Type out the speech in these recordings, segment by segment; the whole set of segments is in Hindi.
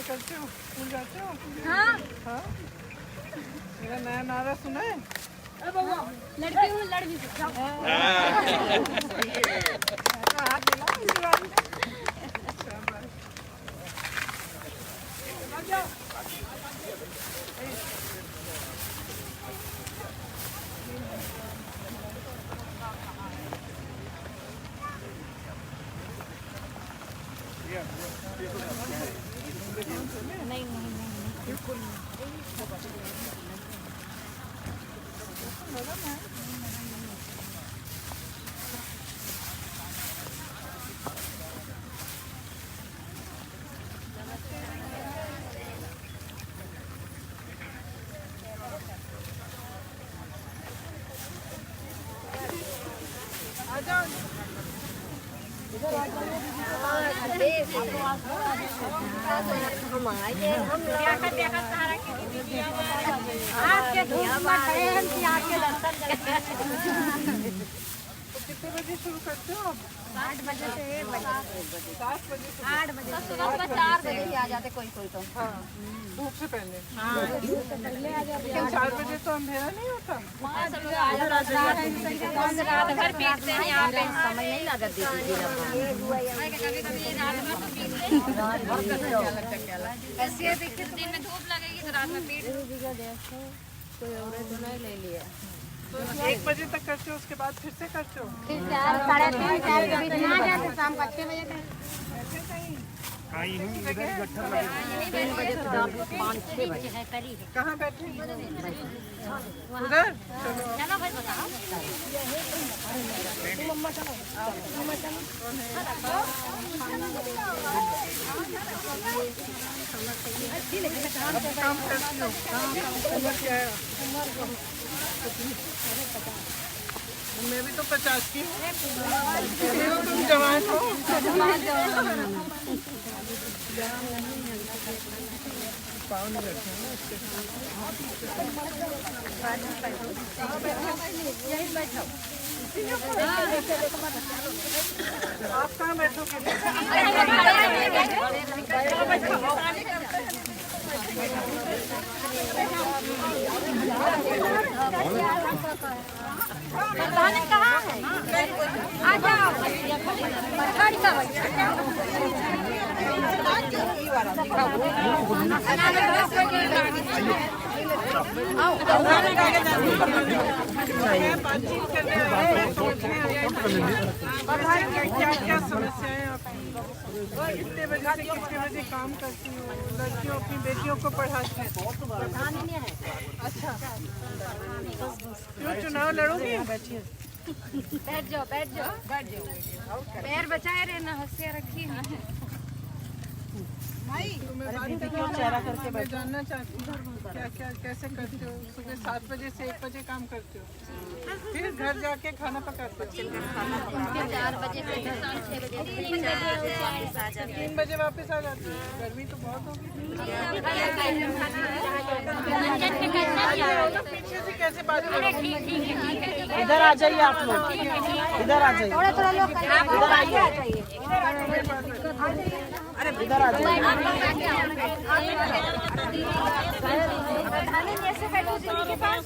क्या करते हो? स्कूल जाते हो? हाँ हाँ, मेरा नया नारा सुना है? लड़की हूँ, लड़ भी सकता हूँ। हाथ मिलाओ इस बार। नहीं कितने बजे शुरू करते हो? 8 बजे से 1 बजे। 7 बजे से 8 बजे सुबह 4 बजे ही आ जाते कोई तो। हाँ, धूप से पहले। हाँ पहले आ जाते। लेकिन 4 बजे तो अंधेरा नहीं होता। रात भर पीटते हैं यहाँ पे, समय नहीं लगा दीदी। कभी रात भर पीटते ऐसे देखिए, दिन में धूप लगेगी तो रात में पीट। कोई और तो नहीं ले लिया। तो 1 बजे तक करते हो, उसके बाद फिर से करते हो? फिर 4 साढ़े 3 4 के बीच में आ जाते, शाम को 6 बजे तक। ऐसे कहीं? आई हूँ इधर गट्ठर 3 बजे से 5 6 बजे है करीब। कहाँ बैठे? उधर? चलो भाई बताओ। काम करती हो? उम्र क्या है? मैं भी तो 50 की हूँ। तुम जवान हो। पाँव नहीं रखे हैं ना इसके। आप कहाँ बैठोगे? कहाँ है? आ जाओ। बातचीत करने आए हैं, सोचने आए हैं क्या क्या समस्याएं आपकी, कितने बजे से कितने बजे काम करती हो, लड़कियों अपनी बेटियों को पढ़ाती हैं? अच्छा, क्यों चुनाव लड़ोगी? बैठ जाओ बैठ जाओ बैठ जाओ। पैर बचाए रहना, हंसिया रखी है। चेहरा करके मैं जानना चाहती हूँ क्या क्या कैसे करते हो? सुबह 7 बजे से 1 बजे काम करते हो, फिर घर जाके खाना पकाते हो? 4 बजे से 6 बजे 3 बजे वापस आ जाते हो? गर्मी तो बहुत होगी। पीछे से कैसे बात करो? इधर आ जाइए आप लोग, इधर आ जाइए, थोड़ा थोड़ा लोग इधर आइए। इधर आ जाइए। ऐसे बैठो जिनके पास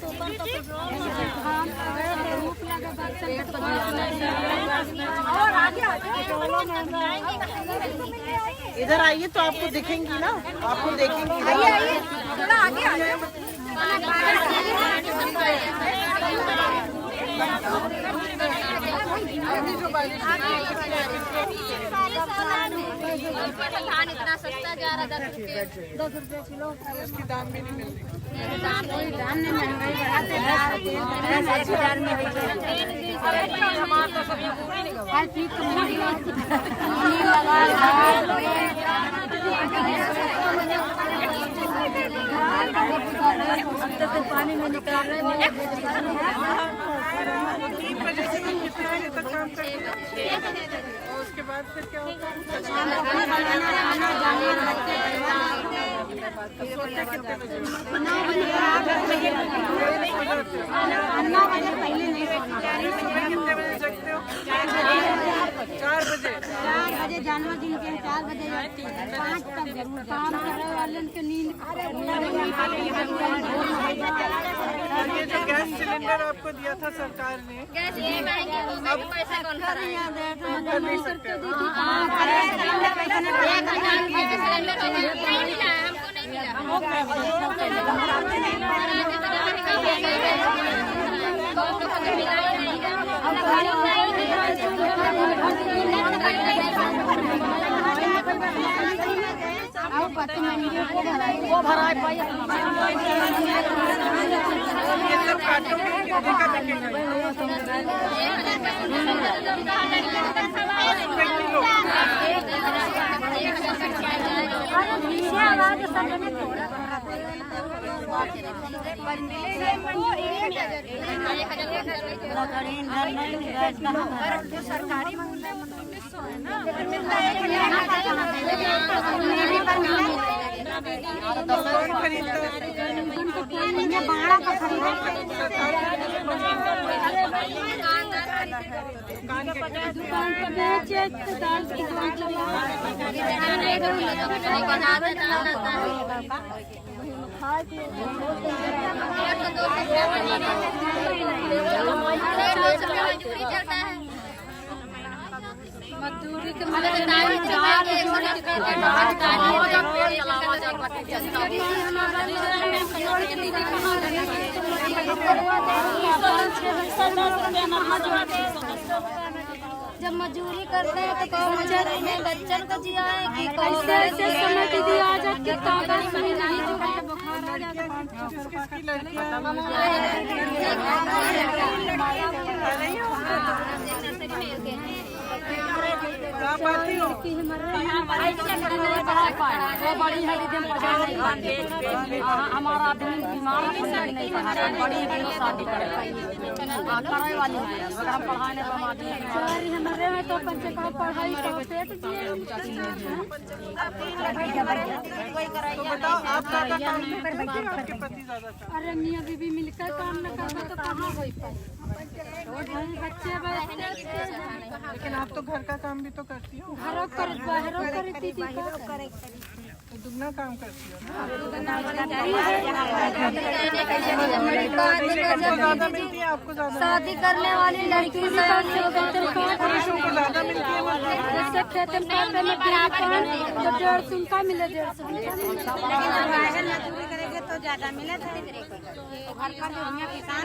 और आगे आ जाओ। इधर आइए तो आपको दिखेंगी ना, आपको देखेंगी। आइए आइए थोड़ा आगे आ जाओ। धान इतना सस्ता जा रहा, 10 रुपये किलो। इसकी दाम भी नहीं मिल रही। दाम नहीं महंगाई बढ़ाते पानी में निकाल रहे हैं। 3 बजे से कितने बजे तक काम करते हैं? और उसके बाद फिर क्या होता है? सोते कितने बजे? 9 बजे पहले नहीं सोना। सुबह कितने बजे जगते हो? 4 बजे। 4 बजे जन्मदिन के 4 बजे 5 तक काम करे वाले के नींद। और ये जो गैस सिलेंडर आपको दिया था सरकार ने, गैस ये महंगे हो गए, पैसा कौन भरेगा? कर नहीं सकते। सिलेंडर हो गया, नहीं मिला हमको, नहीं मिला। वो भरा ये सब काटों में कितने का बिकेगा? सरकारी मूल्य 1900 है ना, कौन खरीदता है? दुकान पर बेचे तो दाल की दुकान मजदूरी के जब मजदूरी करते हैं तो बच्चन को जिया है कि कैसे समय दीदी आ जाती है कागज में नहीं जो बुखार आ जाता किसकी लड़कियां आप आती हो? बड़ी है हमारा आदमी बीमार नहीं पढ़ा बड़ी शादी करे वाली है पढ़ाने हमारे में तो पढ़ाई तो बताओ आप ज्यादा काम नहीं करते कि आपके पति ज्यादा काम? अरे मियाँ बीबी मिलकर काम न करते तो कहाँ हो पाए बच्चे लेकिन आप तो घर का काम भी तो करती हो, घरों करती थी तो दुगना काम करती हो ना। ज्यादा मिलती है आपको? ज्यादा शादी करने वाली लड़की पुरुषों को ज्यादा मिलती है? जैसे खेत में तो 150 उनका मिले 150 करेंगे तो ज्यादा मिले घर का जो किसान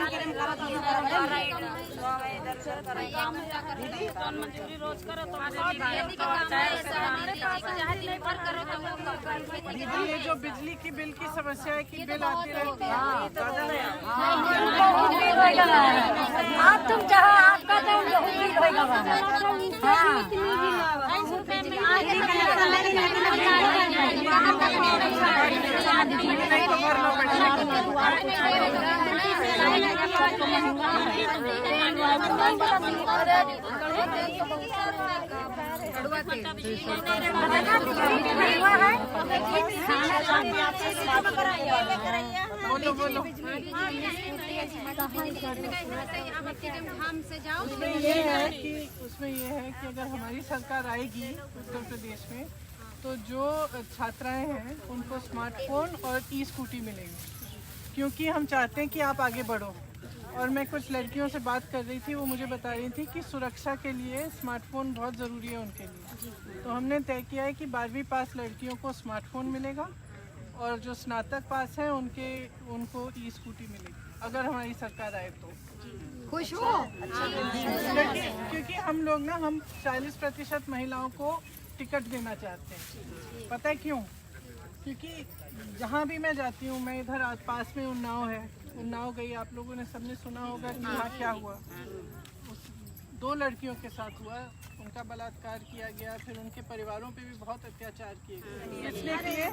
दीदी ये जो बिजली की बिल की समस्या है कि बिल आती रहती है, आप तुम चाहो आपका तो उम्मीद होगा नहीं तो भरना पड़ेगा। बोलो बोलो। उसमें ये है कि अगर हमारी सरकार आएगी उत्तर प्रदेश में तो जो छात्राएं हैं उनको स्मार्टफोन और ई स्कूटी मिलेगी, क्योंकि हम चाहते हैं कि आप आगे बढ़ो। और मैं कुछ लड़कियों से बात कर रही थी, वो मुझे बता रही थी कि सुरक्षा के लिए स्मार्टफोन बहुत ज़रूरी है उनके लिए। तो हमने तय किया है कि 12वीं पास लड़कियों को स्मार्टफोन मिलेगा और जो स्नातक पास हैं उनको ई स्कूटी मिलेगी अगर हमारी सरकार आए तो। खुश हो? क्योंकि हम लोग ना 40% महिलाओं को टिकट देना चाहते हैं। पता है क्यों? क्योंकि जहाँ भी मैं जाती हूँ, मैं इधर पास में उन्नाव है, उन्नाव गई, आप लोगों ने सबने सुना होगा कि वहाँ क्या हुआ। 2 लड़कियों के साथ हुआ, उनका बलात्कार किया गया, फिर उनके परिवारों पे भी बहुत अत्याचार किए गए। किसने किए?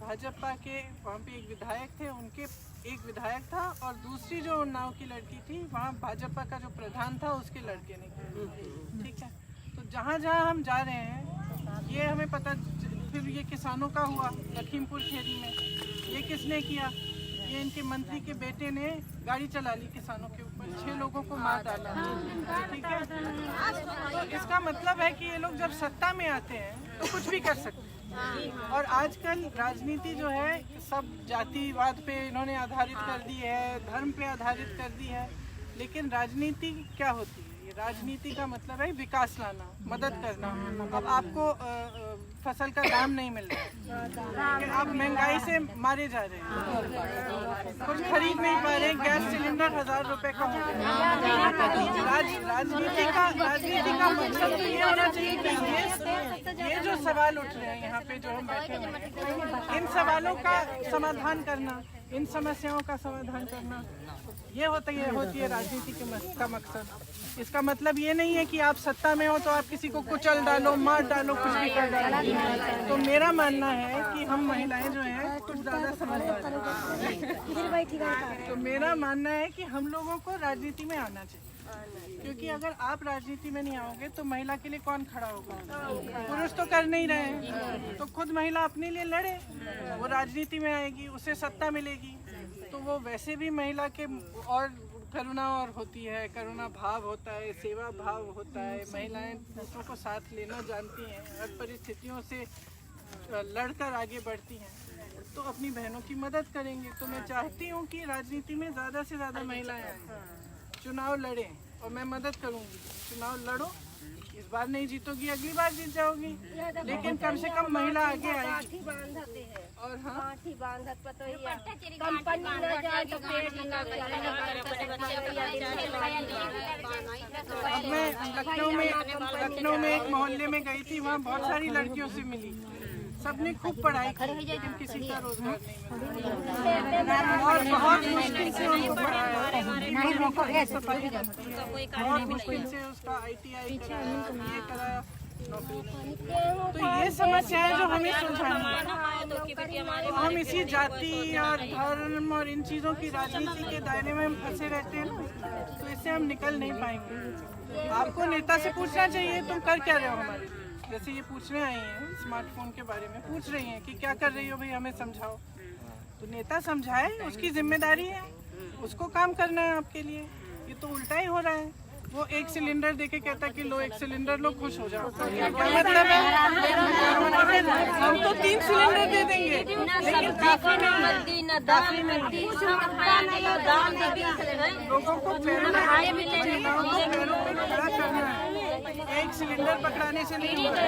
भाजपा के वहाँ पे एक विधायक थे, उनके एक विधायक था और दूसरी जो उन्नाव की लड़की थी वहाँ भाजपा का जो प्रधान था उसके लड़के ने किया। ठीक है, तो जहाँ जहाँ हम जा रहे हैं ये हमें पता। फिर ये किसानों का हुआ लखीमपुर खीरी में, ये किसने किया? ये इनके मंत्री के बेटे ने गाड़ी चला ली किसानों के ऊपर, 6 लोगों को मार डाला, ठीक है। तो इसका मतलब है कि ये लोग जब सत्ता में आते हैं तो कुछ भी कर सकते हैं। और आजकल राजनीति जो है सब जातिवाद पे इन्होंने आधारित कर दी है, धर्म पे आधारित कर दी है। लेकिन राजनीति क्या होती है? ये राजनीति का मतलब है विकास लाना, मदद करना। अब आपको फसल का दाम नहीं मिल रहा है, आप महंगाई से मारे जा रहे हैं, कुछ खरीद नहीं पा रहे, गैस सिलेंडर 1000 रुपए का हो गया। राजनीति का मकसद तो ये होना चाहिए कि ये जो सवाल उठ रहे हैं यहाँ पे जो हम बैठे हैं, इन सवालों का समाधान करना, इन समस्याओं का समाधान करना, ये होती है राजनीति का मकसद। इसका मतलब ये नहीं है कि आप सत्ता में हो तो आप किसी को कुचल डालो, मार डालो, कुछ भी कर डालो। तो मेरा मानना है कि हम महिलाएं जो हैं कुछ ज़्यादा समझदार हैं। तो मेरा मानना है कि हम लोगों को राजनीति में आना चाहिए, क्योंकि अगर आप राजनीति में नहीं आओगे तो महिला के लिए कौन खड़ा होगा? पुरुष तो कर नहीं रहे हैं, तो खुद महिला अपने लिए लड़े, वो राजनीति में आएगी, उसे सत्ता मिलेगी, तो वो वैसे भी महिला के और करुणा और होती है, करुणा भाव होता है, सेवा भाव होता है। महिलाएं दूसरों को साथ लेना जानती हैं, हर परिस्थितियों से लड़कर आगे बढ़ती हैं, तो अपनी बहनों की मदद करेंगे। तो मैं चाहती हूँ कि राजनीति में ज़्यादा से ज़्यादा महिलाएं आएँ, चुनाव लड़ें, और मैं मदद करूँगी। चुनाव लड़ो, इस बार नहीं जीतोगी अगली बार जीत जाओगी, लेकिन कम से कम महिला आगे आएगी। और हाँ, अब मैं लखनऊ में एक मोहल्ले में गई थी, वहाँ बहुत सारी लड़कियों से मिली, सबने खूब पढ़ाई की, लेकिन किसी का रोजगार नहीं मिला, और बहुत मुश्किल से उनको पढ़ाया, बहुत मुश्किल से उसका ITI कराया, ये कराया, तो ये समस्याएं जो हमें सुलझानी है। हम इसी जाति और धर्म और इन चीज़ों की राजनीति के दायरे में हम फंसे रहते हैं ना, तो इससे हम निकल नहीं पाएंगे। आपको नेता से पूछना चाहिए तुम कर क्या रहे हो हमारे लिए। जैसे ये पूछने आई हैं, स्मार्टफोन के बारे में पूछ रही हैं कि क्या कर रही हो भाई, हमें समझाओ। तो नेता समझाए, उसकी जिम्मेदारी है, उसको काम करना है आपके लिए। ये तो उल्टा ही हो रहा है, वो 1 सिलेंडर देके कहता है कि लो 1 सिलेंडर लो, खुश हो जाओ। क्या मतलब है? हम तो 3 सिलेंडर दे देंगे, लेकिन लोगों को पैरों पे खड़ा करना है, 1 सिलेंडर पकड़ाने से नहीं होगा।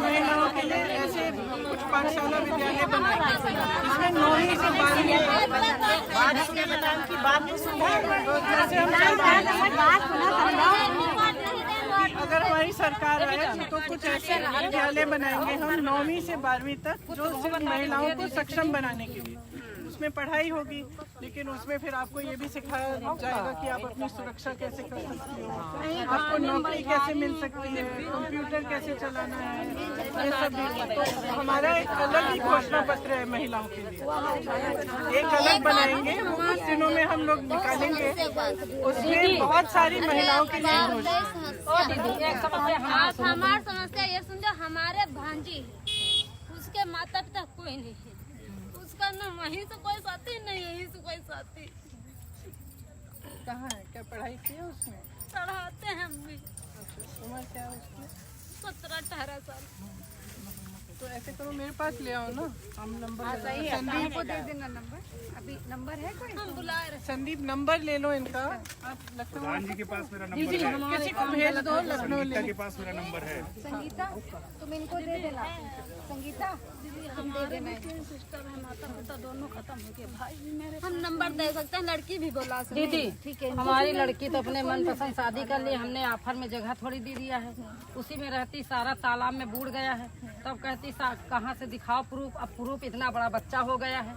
महिलाओं के लिए ऐसे कुछ पाठशाला विद्यालय बनाए, इसमें 9वीं से 12वीं अगर हमारी सरकार आए तो कुछ ऐसे विद्यालय बनाएंगे हम 9वीं से 12वीं तक, जो सिर्फ महिलाओं को सक्षम बनाने के लिए। उसमें पढ़ाई होगी, लेकिन उसमें फिर आपको ये भी सिखाया जाएगा कि आप अपनी सुरक्षा कैसे कर सकती हो, आपको नौकरी कैसे मिल सकती है, कंप्यूटर कैसे चलाना है, ये सब भी। तो हमारा एक अलग ही घोषणा पत्र है महिलाओं के लिए, एक अलग बनाएंगे, वो कुछ दिनों में हम लोग निकालेंगे, उसमें बहुत सारी महिलाओं के लिए हमारी समस्या ये समझो, हमारे भांजी उसके माता पिता कोई नहीं है, उसका ना वहीं से कोई साथी नहीं, यहीं से कोई साथी। कहाँ है? क्या पढ़ाई की है उसमें? पढ़ाते हैं हम भी। उम्र क्या है उसकी? 17-18 साल। तो ऐसे करो, मेरे पास ले आओ ना, हम नंबर संदीप को दे देना। नंबर अभी नंबर है कोई? हम बुला रहे। संदीप नंबर ले लो इनका, आप लखनऊ जी के पास मेरा नंबर है, किसी को भेज दो, लखनऊ ले के पास मेरा नंबर है। संगीता तुम इनको दे देना, संगीता हम दे देना। सिस्टर है, माता पिता दोनों खत्म हो गए, भाई भी मेरे। हम नंबर दे सकते हैं, लड़की भी बुला सकते हैं। दीदी ठीक है, हमारी लड़की तो अपने मनपसंद शादी कर ली, हमने ऑफर में जगह थोड़ी दे दिया है, उसी में रहती, सारा तालाब में बूढ़ गया है। तब कहती कहाँ से दिखाओ प्रूफ, अब प्रूफ इतना बड़ा बच्चा हो गया है,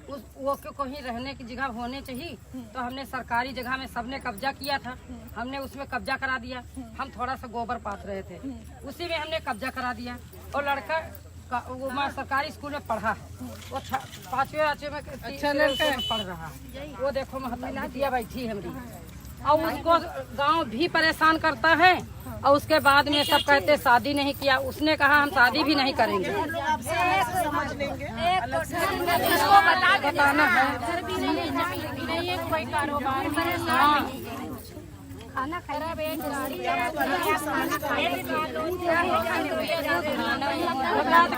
उस वो को कहीं रहने की जगह होने चाहिए। तो हमने सरकारी जगह में सबने कब्जा किया था, हमने उसमें कब्जा करा दिया। हम थोड़ा सा गोबर पात रहे थे, उसी में हमने कब्जा करा दिया। और लड़का वो मैं सरकारी स्कूल में पढ़ा, वो 5वीं 8वीं में अच्छा लड़का है। पढ़ रहा। वो देखो महतिया बैठी है हमारी, और उसको गांव भी परेशान करता है। और उसके बाद में सब कहते शादी नहीं किया, उसने कहा हम शादी भी नहीं करेंगे। इसको बताना है कोई कारोबार हाँ। खाना खराब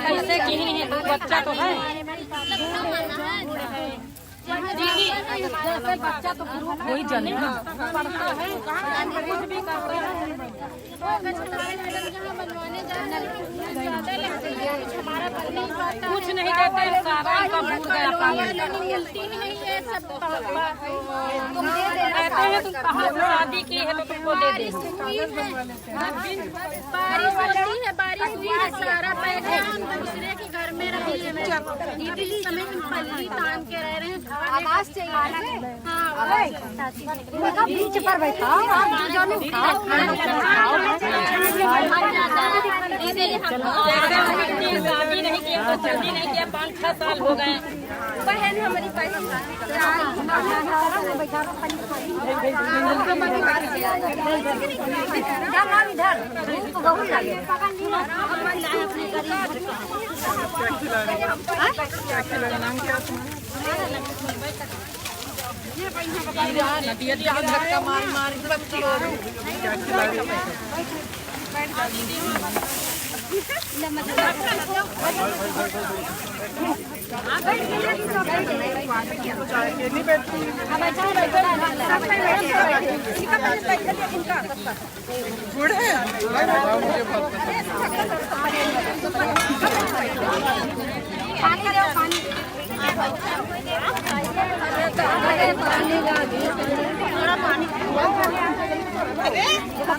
कैसे की है, दो बच्चा तो है। बच्चा तो वही जाने पढ़ता है, कुछ भी करता है। कुछ नहीं कहते, सारा का भूल गया पानी। कहते हैं तुम कहाँ से शादी की है तो तुमको दे दे। बारिश होती है, बारिश हुई है, सारा पैसा दूसरे के घर में रही है। दीदी इस समय हम पल्ली तान के रह रहे हैं। आवाज चाहिए बीच पर बैठा शादी नहीं किया तो शादी नहीं किया, 5-6 साल हो गए। बहन हमारी इधर धूप बहुत लगे। धक्का मार मार बच्ची हो रही। गुड़ है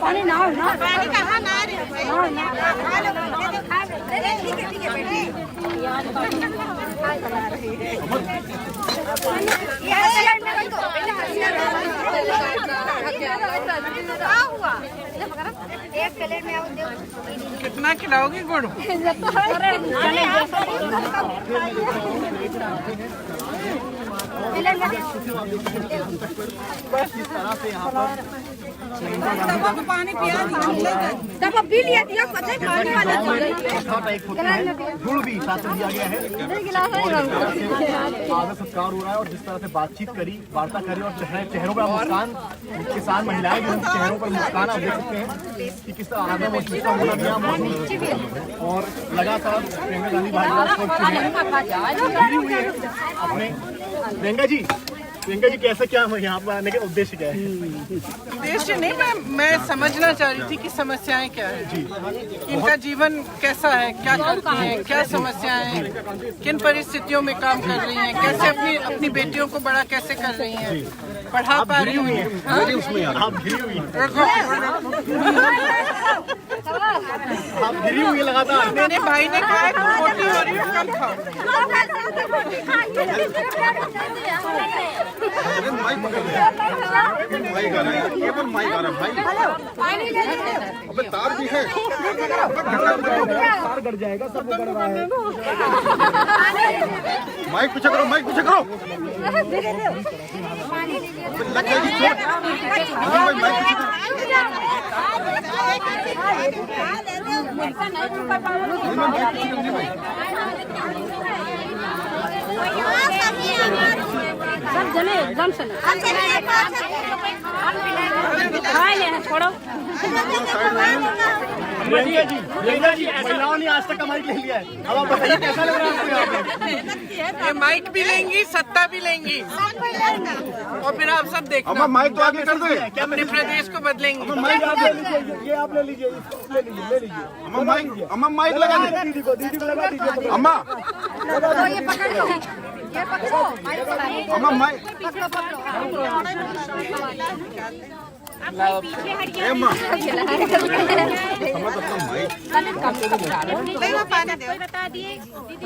पानी ना पानी कहाँ ना एक प्लेट में कितना खिलाओगी गुड़? पानी पिया तब अब भी लिया दिया पता है खाने वाला गुड़ भी साथ में दिया गया है। आदर सत्कार हो रहा है और जिस तरह से बातचीत करी, वार्ता करी और चेहरों पर मुस्कान, किसान महिलाएं जो चेहरों पर मुस्कान आप देख सकते हैं कि किस तरह आदर और होना भी यहाँ मौजूद है। और लगातार प्रियंका गांधी अपने प्रियंका जी कैसे क्या यहाँ पर आने का उद्देश्य क्या है? उद्देश्य नहीं, मैं समझना चाह रही थी कि समस्याएं क्या है, इनका जीवन कैसा है, क्या करती हैं, क्या समस्याएं हैं, किन परिस्थितियों में काम कर रही हैं, कैसे अपनी बेटियों को बड़ा कैसे कर रही हैं, पढ़ा पा रही हैं। आप घिरी हुई आप घिरी हुई लगातार। मेरे भाई ने कहा है मोटी हो रही हो, कम खाओ। अबे तार भी है, तार गड़ जाएगा, सब गड़ रहा है। माइक पीछे करो, माइक पीछे करो। लग जाएगी चोट। माइक पीछे करो। सब जने एकदम से छोड़ो। प्रियंका जी महिलाओं ने आज तक का माइक ले लिया है, अब आप बताइए कैसा लग रहा है आपको यहाँ पे? ये माइक भी लेंगी, सत्ता भी लेंगी, और फिर आप सब देखना। माइक तो आगे कर दो, अपने प्रदेश को बदलेंगी। माइक आप ले लीजिए, ये आप ले लीजिए, ले लीजिए। अम्मा माइक लगा दीजिए, दीदी को लगा दीजिए। अम्मा ये पकड़ लो, ये पकड़ो, अम्मा माइक पीछे हटिए। अम्मा माइक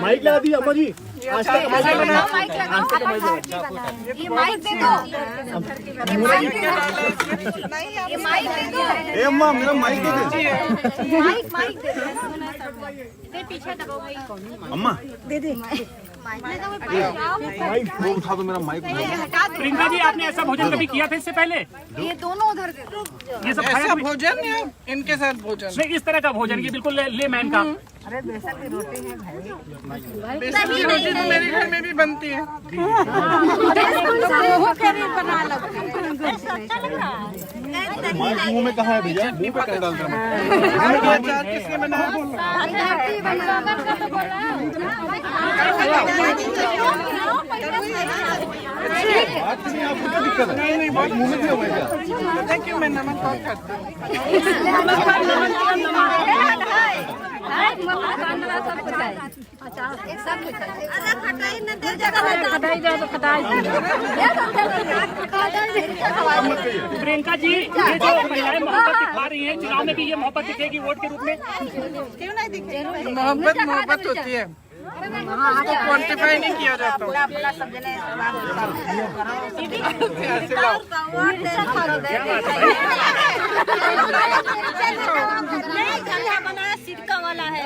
माइक लगा दी अम्मा जी। आज तक ये माइक दे दो, ये माइक दे दो, ए अम्मा मेरा माइक दे दे। माइक दे दो, फिर पीछे दबाओ भाई। अम्मा दे दे माइक माइक वो उठा दो, मेरा माइक हटा दो। प्रियंका जी, आपने ऐसा भोजन कभी किया था इससे पहले? ये दोनों उधर दे दो। ये सब खाया ऐसा कभी? भोजन या इनके साथ भोजन? नहीं, इस तरह का भोजन, ये बिल्कुल ले मैन का। बेसन की रोटी तो मेरे घर में भी बनती है। माइक मुंह में कहाँ है भैया? मुंह पे कहाँ डालता है? अचार किसने बनाया? बात नहीं, आपको क्या दिक्कत है? नहीं माइक मुंह में क्यों है क्या? पता है क्यों मैं नमक बहुत खाता हूँ? प्रियंका जी, ये जो महिलाएं मोहब्बत दिखा रही हैं, चुनाव में भी ये मोहब्बत दिखेगी वोट के रूप में? मोहब्बत होती है, उसको क्वांटिफाई नहीं किया जाता। सिक्का वाला है।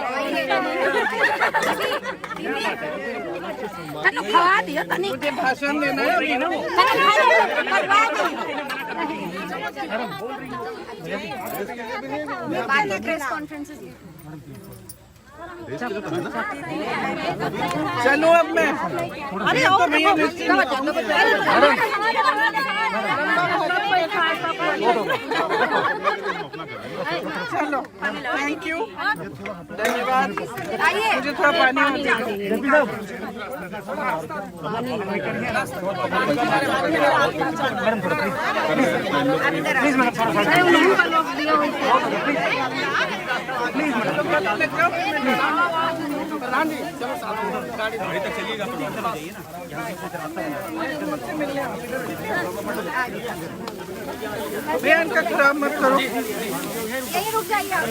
मुझे भाषण देना है। प्रेस कॉन्फ्रेंसेस चलो अब मैं तो भैया चलो, थैंक यू, धन्यवाद। मुझे थोड़ा पानी भैया इनका खराब मत करो। यहीं रुक जाइए आप।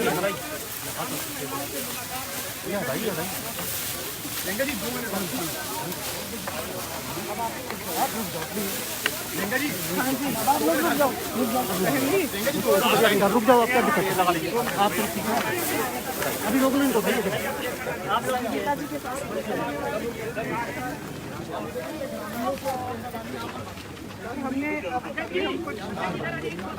रुक जाओ, आपका दिक्कत है, लगा लीजिए आप। अभी रोक लेंगे तो भैया हमने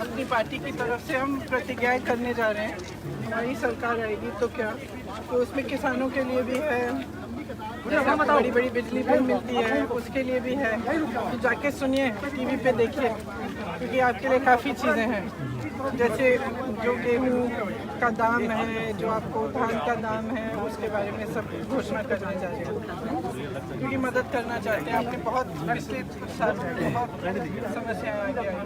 अपनी पार्टी की तरफ से हम प्रतिज्ञाएं करने जा रहे हैं। हमारी सरकार आएगी तो क्या, तो उसमें किसानों के लिए भी है, बड़ी बड़ी बिजली बिल मिलती है उसके लिए भी है। तो जाके सुनिए, टीवी पे देखिए, क्योंकि आपके लिए काफ़ी चीज़ें हैं, जैसे जो गेहूँ का दाम है, जो आपको धान का दाम है, उसके बारे में सब घोषणा करने जा रहे हैं, क्योंकि मदद करना चाहते हैं। आपने बहुत पिछले साल बहुत समस्याएं आगे आई।